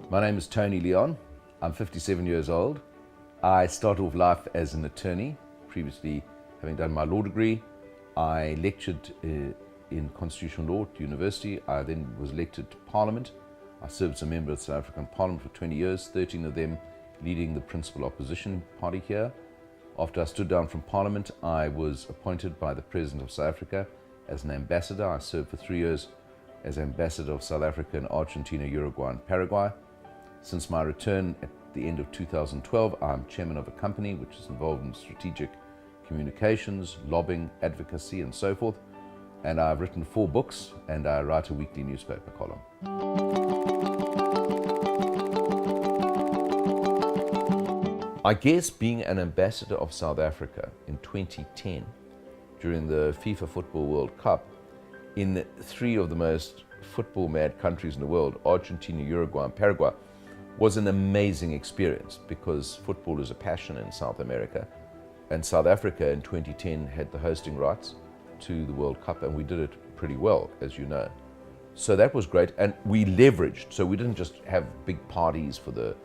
My name is Tony Leon. I'm 57 years old. I started off life as an attorney, previously having done my law degree. I lectured in constitutional law at university. I then was elected to Parliament. I served as a member of the South African Parliament for 20 years, 13 of them leading the principal opposition party here. After I stood down from Parliament, I was appointed by the President of South Africa as an ambassador. I served for 3 years as ambassador of South Africa in Argentina, Uruguay and Paraguay. Since my return at the end of 2012, I'm chairman of a company which is involved in strategic communications, lobbying, advocacy, and so forth. And I've written 4 books, and I write a weekly newspaper column. I guess being an ambassador of South Africa in 2010, during the FIFA Football World Cup, in 3 of the most football-mad countries in the world, Argentina, Uruguay, and Paraguay, was an amazing experience because football is a passion in South America. And South Africa in 2010 had the hosting rights to the World Cup, and we did it pretty well, as you know. So that was great, and we leveraged. So we didn't just have big parties for the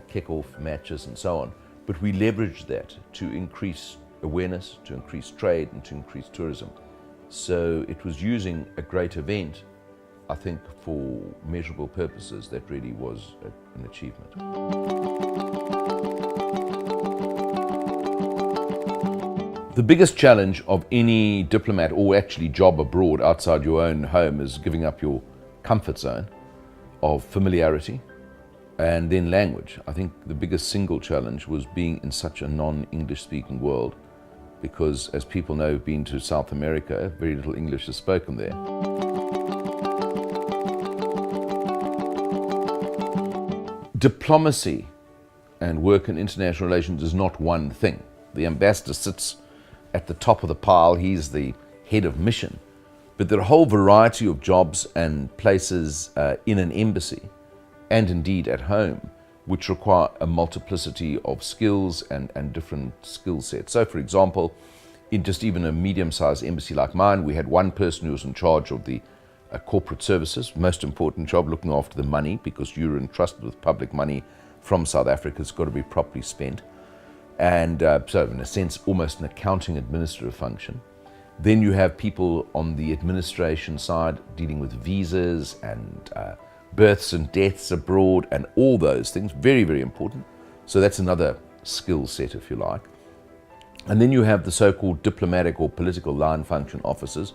kick-off matches and so on, but we leveraged that to increase awareness, to increase trade, and to increase tourism. So it was using a great event, I think, for measurable purposes. That really was an achievement. The biggest challenge of any diplomat, or actually job abroad outside your own home, is giving up your comfort zone of familiarity and then language. I think the biggest single challenge was being in such a non-English speaking world, because as people know who've been to South America, very little English is spoken there. Diplomacy and work in international relations is not one thing. The ambassador sits at the top of the pile, he's the head of mission. But there are a whole variety of jobs and places in an embassy, and indeed at home, which require a multiplicity of skills and different skill sets. So for example, in just even a medium-sized embassy like mine, we had one person who was in charge of the corporate services, most important job, looking after the money, because you're entrusted with public money from South Africa. It's got to be properly spent. And so in a sense, almost an accounting administrative function. Then you have people on the administration side dealing with visas and births and deaths abroad and all those things, very, very important. So that's another skill set, if you like. And then you have the so-called diplomatic or political line function officers,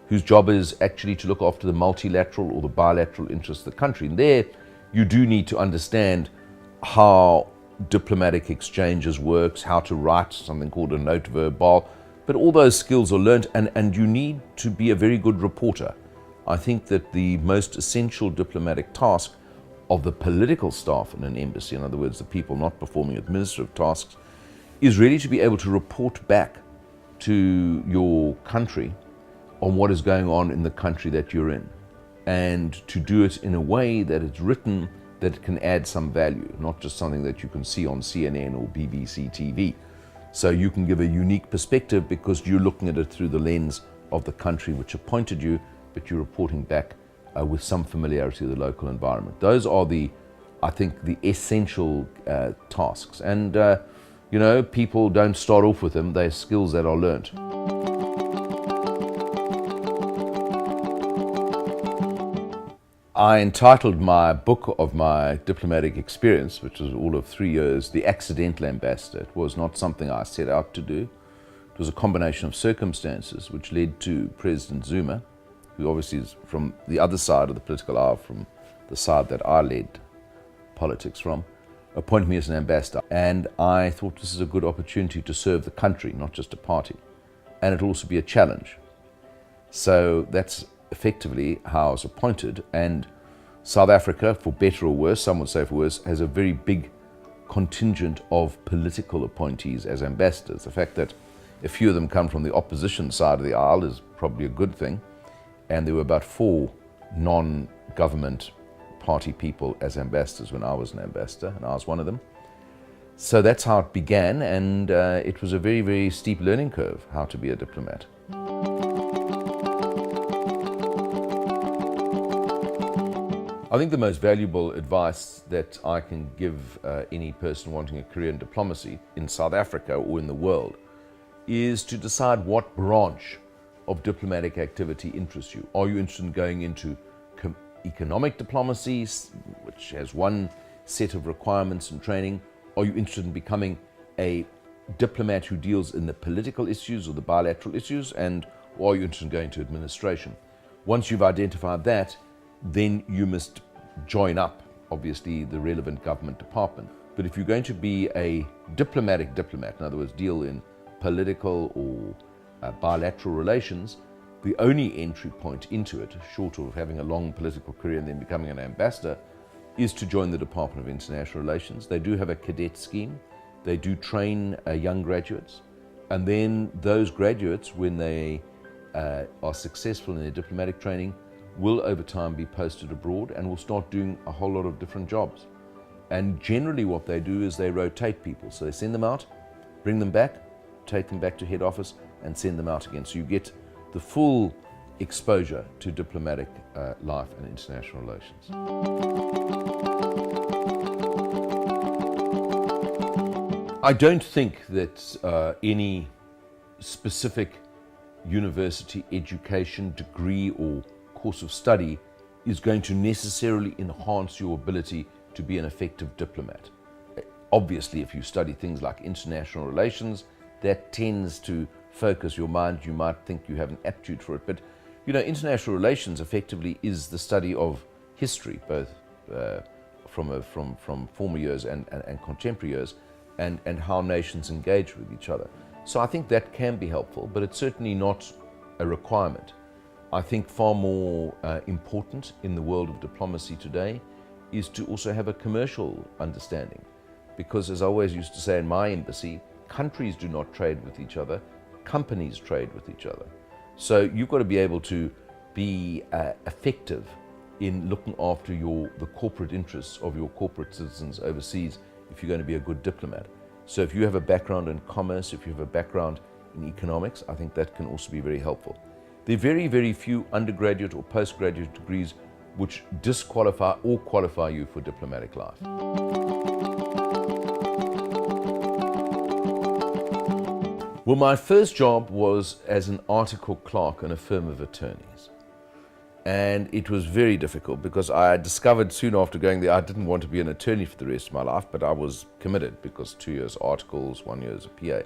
whose job is actually to look after the multilateral or the bilateral interests of the country. And there you do need to understand how diplomatic exchanges works, how to write something called a note verbale, but all those skills are learnt, and you need to be a very good reporter. I think that the most essential diplomatic task of the political staff in an embassy, in other words, the people not performing administrative tasks, is really to be able to report back to your country on what is going on in the country that you're in, and to do it in a way that it's written that it can add some value, not just something that you can see on CNN or BBC TV. So you can give a unique perspective because you're looking at it through the lens of the country which appointed you, but you're reporting back with some familiarity with the local environment. Those are I think, the essential tasks. And, you know, people don't start off with them. They're skills that are learnt. I entitled my book of my diplomatic experience, which was all of 3 years, The Accidental Ambassador. It was not something I set out to do. It was a combination of circumstances which led to President Zuma, who obviously is from the other side of the political aisle, from the side that I led politics from, appointed me as an ambassador. And I thought this is a good opportunity to serve the country, not just a party. And it'll also be a challenge. So that's effectively how I was appointed. And South Africa, for better or worse, some would say for worse, has a very big contingent of political appointees as ambassadors. The fact that a few of them come from the opposition side of the aisle is probably a good thing. And there were about 4 non-government party people as ambassadors when I was an ambassador, and I was one of them. So that's how it began, and it was a very, very steep learning curve, how to be a diplomat. I think the most valuable advice that I can give any person wanting a career in diplomacy in South Africa or in the world is to decide what branch of diplomatic activity interests you. Are you interested in going into economic diplomacy, which has one set of requirements and training? Are you interested in becoming a diplomat who deals in the political issues or the bilateral issues? And or are you interested in going to administration? Once you've identified that, then you must join up, obviously, the relevant government department. But if you're going to be a diplomat, in other words, deal in political or bilateral relations, the only entry point into it, short of having a long political career and then becoming an ambassador, is to join the Department of International Relations. They do have a cadet scheme. They do train young graduates. And then those graduates, when they are successful in their diplomatic training, will over time be posted abroad and will start doing a whole lot of different jobs. And generally what they do is they rotate people. So they send them out, bring them back, take them back to head office and send them out again. So you get the full exposure to diplomatic life and international relations. I don't think that any specific university education, degree or course of study is going to necessarily enhance your ability to be an effective diplomat. Obviously, if you study things like international relations, that tends to focus your mind. You might think you have an aptitude for it, but international relations effectively is the study of history, both from former years and contemporary years, and how nations engage with each other. So I think that can be helpful, but it's certainly not a requirement. I think far more important in the world of diplomacy today is to also have a commercial understanding. Because as I always used to say in my embassy, countries do not trade with each other, companies trade with each other. So you've got to be able to be effective in looking after the corporate interests of your corporate citizens overseas if you're going to be a good diplomat. So if you have a background in commerce, if you have a background in economics, I think that can also be very helpful. There are very, very few undergraduate or postgraduate degrees which disqualify or qualify you for diplomatic life. Well, my first job was as an article clerk in a firm of attorneys. And it was very difficult because I discovered soon after going there I didn't want to be an attorney for the rest of my life, but I was committed because 2 years articles, 1 year as a PA.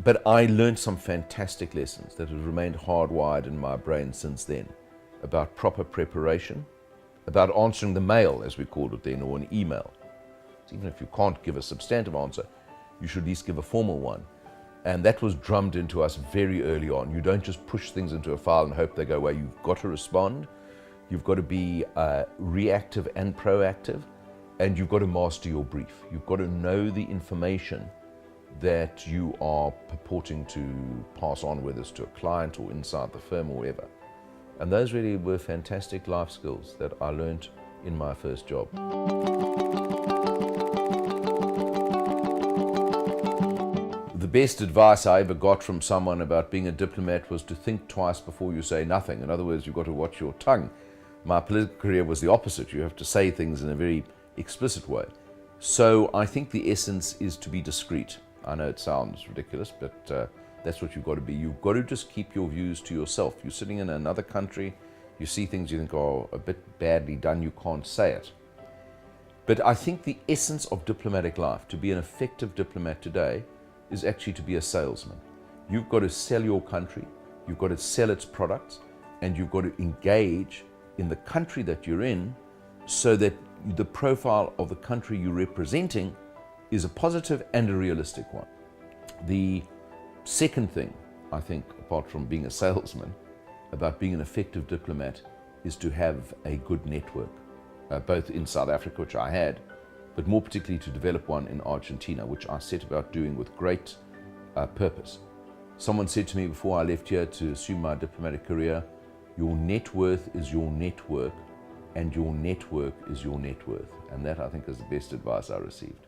But I learned some fantastic lessons that have remained hardwired in my brain since then about proper preparation, about answering the mail, as we called it then, or an email. So even if you can't give a substantive answer, you should at least give a formal one. And that was drummed into us very early on. You don't just push things into a file and hope they go away. You've got to respond. You've got to be reactive and proactive. And you've got to master your brief. You've got to know the information that you are purporting to pass on, whether it's to a client or inside the firm or whatever. And those really were fantastic life skills that I learned in my first job. The best advice I ever got from someone about being a diplomat was to think twice before you say nothing. In other words, you've got to watch your tongue. My political career was the opposite. You have to say things in a very explicit way. So I think the essence is to be discreet. I know it sounds ridiculous, but that's what you've got to be. You've got to just keep your views to yourself. You're sitting in another country, you see things you think are a bit badly done, you can't say it. But I think the essence of diplomatic life, to be an effective diplomat today, is actually to be a salesman. You've got to sell your country, you've got to sell its products, and you've got to engage in the country that you're in so that the profile of the country you're representing is a positive and a realistic one. The second thing, I think, apart from being a salesman, about being an effective diplomat is to have a good network, both in South Africa, which I had, but more particularly to develop one in Argentina, which I set about doing with great purpose. Someone said to me before I left here to assume my diplomatic career, your net worth is your network, and your network is your net worth. And that, I think, is the best advice I received.